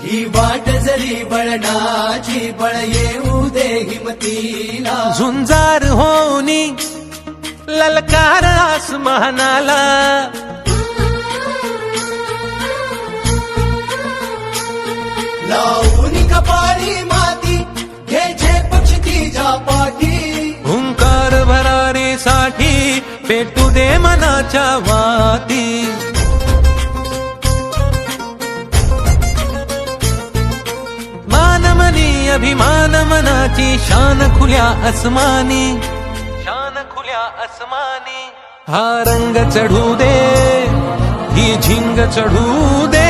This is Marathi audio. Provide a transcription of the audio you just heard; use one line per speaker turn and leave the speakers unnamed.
ही वाट जरी बळणाची बळ येऊ दे हिमतीला
झुंजार होनी ललकार आसमानाला
लावून कपाळी माती घ्यायचे पक्ष तिच्या पाठी
हुंकार भरारीसाठी पेटू दे मनाच्या वाती मानमनी अभिमान मनाची शान खुल्या अस्मानी शान खुल्या अस्मानी हा रंग चढू दे ही झिंग चढू दे